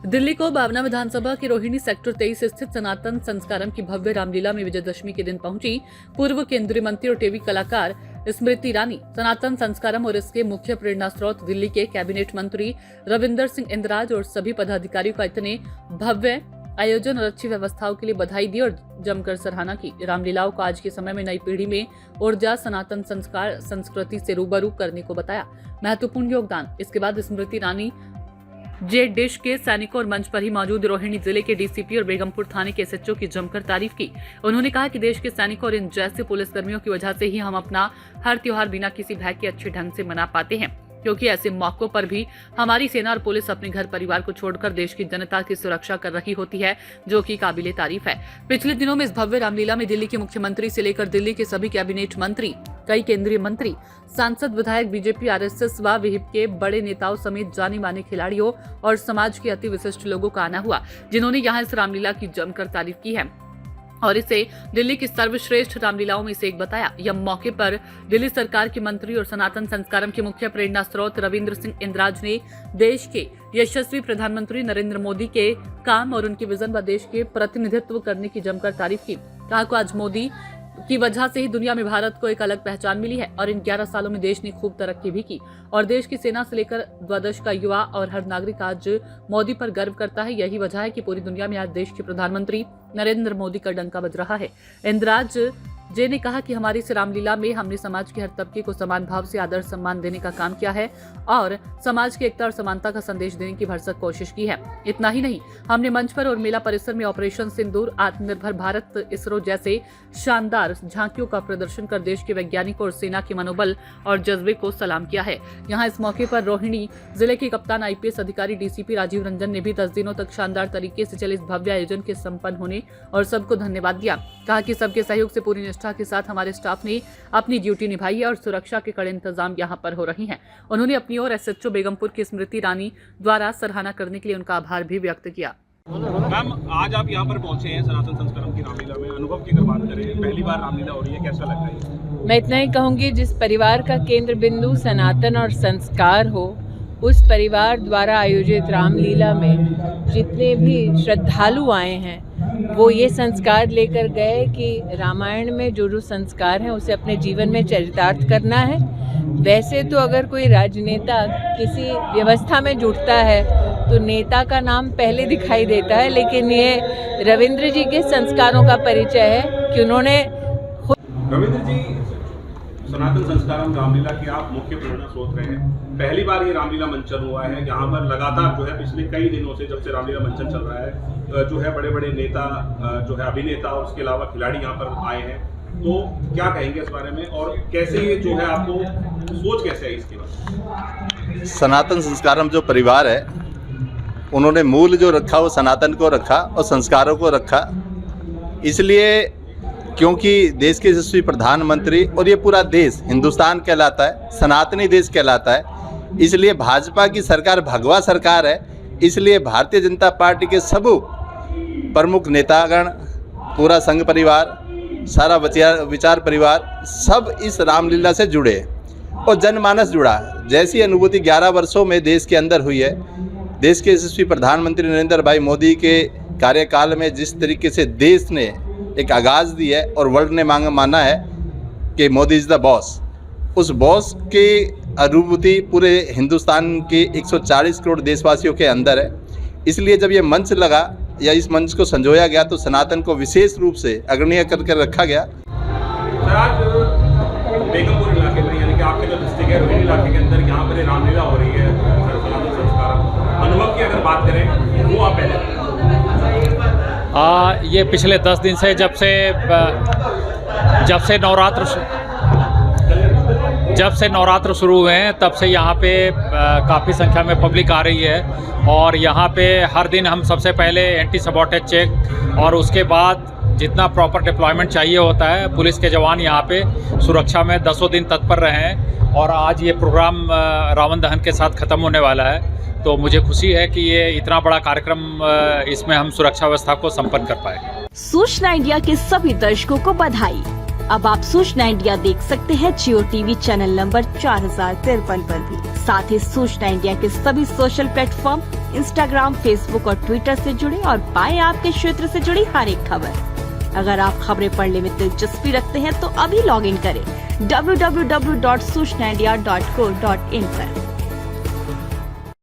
दिल्ली को 52 विधानसभा की रोहिणी सेक्टर 23 स्थित सनातन संस्कारम की भव्य रामलीला में विजयदशमी के दिन पहुंची पूर्व केंद्रीय मंत्री और टीवी कलाकार स्मृति ईरानी। सनातन संस्कारम और इसके मुख्य प्रेरणा स्रोत दिल्ली के कैबिनेट मंत्री रविंद्र सिंह इंदिराज और सभी पदाधिकारियों का इतने भव्य आयोजन और अच्छी व्यवस्थाओं के लिए बधाई दी और जमकर सराहना की। रामलीलाओं को आज के समय में नई पीढ़ी में ऊर्जा, सनातन संस्कार, संस्कृति से रूबरू करने को बताया महत्वपूर्ण योगदान। इसके बाद स्मृति ईरानी जे डिश के सैनिकों और मंच पर ही मौजूद रोहिणी जिले के डीसीपी और बेगमपुर थाने के एसएचओ की जमकर तारीफ की। उन्होंने कहा कि देश के सैनिकों और इन जैसे पुलिसकर्मियों की वजह से ही हम अपना हर त्योहार बिना किसी भय के अच्छे ढंग से मना पाते हैं, क्योंकि ऐसे मौकों पर भी हमारी सेना और पुलिस अपने घर परिवार को छोड़कर देश की जनता की सुरक्षा कर रही होती है, जो कि काबिले तारीफ है। पिछले दिनों में इस भव्य रामलीला में दिल्ली के मुख्यमंत्री से लेकर दिल्ली के सभी कैबिनेट मंत्री, कई केंद्रीय मंत्री, सांसद, विधायक, बीजेपी, आरएसएस व विहिप के बड़े नेताओं समेत जाने माने खिलाड़ियों और समाज के अति विशिष्ट लोगों का आना हुआ, जिन्होंने यहाँ इस रामलीला की जमकर तारीफ की है और इसे दिल्ली की सर्वश्रेष्ठ रामलीलाओं में से एक बताया। यह मौके पर दिल्ली सरकार के मंत्री और सनातन संस्कारम के मुख्य प्रेरणा स्रोत रविंद्र सिंह इंदिराज ने देश के यशस्वी प्रधानमंत्री नरेंद्र मोदी के काम और उनके विजन व देश के प्रतिनिधित्व करने की जमकर तारीफ की। कहा कि आज मोदी की वजह से ही दुनिया में भारत को एक अलग पहचान मिली है और इन 11 सालों में देश ने खूब तरक्की भी की और देश की सेना से लेकर द्वादश का युवा और हर नागरिक आज मोदी पर गर्व करता है। यही वजह है कि पूरी दुनिया में आज देश के प्रधानमंत्री नरेंद्र मोदी का डंका बज रहा है। इंदिराज जे ने कहा कि हमारी इस रामलीला में हमने समाज के हर तबके को समान भाव से आदर सम्मान देने का काम किया है और समाज की एकता और समानता का संदेश देने की भरसक कोशिश की है। इतना ही नहीं, हमने मंच पर और मेला परिसर में ऑपरेशन सिंदूर, आत्मनिर्भर भारत, इसरो जैसे शानदार झांकियों का प्रदर्शन कर देश के वैज्ञानिकों और सेना के मनोबल और जज्बे को सलाम किया है। यहाँ इस मौके पर रोहिणी जिले के कप्तान आईपीएस अधिकारी डीसीपी राजीव रंजन ने भी 10 दिनों तक शानदार तरीके से चले इस भव्य आयोजन के संपन्न होने और सबको धन्यवाद दिया। कहा कि सबके सहयोग से पूरी निष्ठा के साथ हमारे स्टाफ ने अपनी ड्यूटी निभाई है और सुरक्षा के कड़े इंतजाम यहाँ पर हो रही हैं। उन्होंने अपनी ओर एसएचओ बेगमपुर की स्मृति ईरानी द्वारा सराहना करने के लिए उनका आभार भी व्यक्त किया। मैम, आज आप यहाँ पर पहुंचे हैं सनातन संस्कारम की रामलीला में, अनुभव की अगर बात करें, पहली बार रामलीला हो रही है, कैसा लग रहा है? मैं इतना ही कहूँगी, जिस परिवार का केंद्र बिंदु सनातन और संस्कार हो, उस परिवार द्वारा आयोजित रामलीला में जितने भी श्रद्धालु आए हैं वो ये संस्कार लेकर गए कि रामायण में जो संस्कार हैं उसे अपने जीवन में चरितार्थ करना है। वैसे तो अगर कोई राजनेता किसी व्यवस्था में जुटता है तो नेता का नाम पहले दिखाई देता है, लेकिन ये रविंद्र जी के संस्कारों का परिचय है कि उन्होंने रविंद्र जी, सनातन संस्कारम रामलीला के आप मुख्य प्रेरणा स्रोत रहे हैं। पहली बार ये रामलीला मंचन हुआ है, जहाँ पर लगातार जो है पिछले कई दिनों से, जब से रामलीला मंचन चल रहा है, जो है बड़े बड़े नेता, जो है अभिनेता और उसके अलावा खिलाड़ी यहाँ पर आए हैं। तो क्या कहेंगे इस बारे में और कैसे ये जो है आपको सोच कैसे आई इसके बारे में? सनातन संस्कारम जो परिवार है, उन्होंने मूल जो रखा वो सनातन को रखा और संस्कारों को रखा, इसलिए क्योंकि देश के यशस्वी प्रधानमंत्री और ये पूरा देश हिंदुस्तान कहलाता है, सनातनी देश कहलाता है, इसलिए भाजपा की सरकार भगवा सरकार है। इसलिए भारतीय जनता पार्टी के सब प्रमुख नेतागण, पूरा संघ परिवार, सारा विचार परिवार सब इस रामलीला से जुड़े और जनमानस जुड़ा। जैसी अनुभूति 11 वर्षों में देश के अंदर हुई है, देश के यशस्वी प्रधानमंत्री नरेंद्र भाई मोदी के कार्यकाल में जिस तरीके से देश ने एक आगाज़ दी है और वर्ल्ड ने माना है कि मोदी इज़ द बॉस, उस बॉस की अनुभूति पूरे हिंदुस्तान के 140 करोड़ देशवासियों के अंदर है। इसलिए जब ये मंच लगा या इस मंच को संजोया गया तो सनातन को विशेष रूप से अग्रणीय करके रखा गया। सर, आज बेगमपुर इलाके में, यानी कि आपके जो डिस्ट्रिक्ट है रोहिणी इलाके के अंदर, यहाँ पर रामलीला हो रही है सनातन संस्कारम, अनुभव की अगर बात करें वो आप पहले ये पिछले 10 दिन से जब से नवरात्र शुरू हुए हैं तब से यहाँ पे काफ़ी संख्या में पब्लिक आ रही है और यहाँ पे हर दिन हम सबसे पहले एंटी सबॉटेज चेक और उसके बाद जितना प्रॉपर डिप्लॉयमेंट चाहिए होता है, पुलिस के जवान यहाँ पे सुरक्षा में 10 दिन तत्पर रहे हैं और आज ये प्रोग्राम रावण दहन के साथ ख़त्म होने वाला है। तो मुझे खुशी है कि ये इतना बड़ा कार्यक्रम, इसमें हम सुरक्षा व्यवस्था को संपन्न कर पाए। सूचना इंडिया के सभी दर्शकों को बधाई। अब आप सूचना इंडिया देख सकते हैं जियो टीवी चैनल नंबर 4053 पर भी। साथ ही सूचना इंडिया के सभी सोशल प्लेटफॉर्म इंस्टाग्राम, फेसबुक और ट्विटर से जुड़े और पाएं आपके क्षेत्र से जुड़ी हर एक खबर। अगर आप खबरें पढ़ने में दिलचस्पी रखते हैं तो अभी लॉग इन करें www.sushnindia.co.in पर।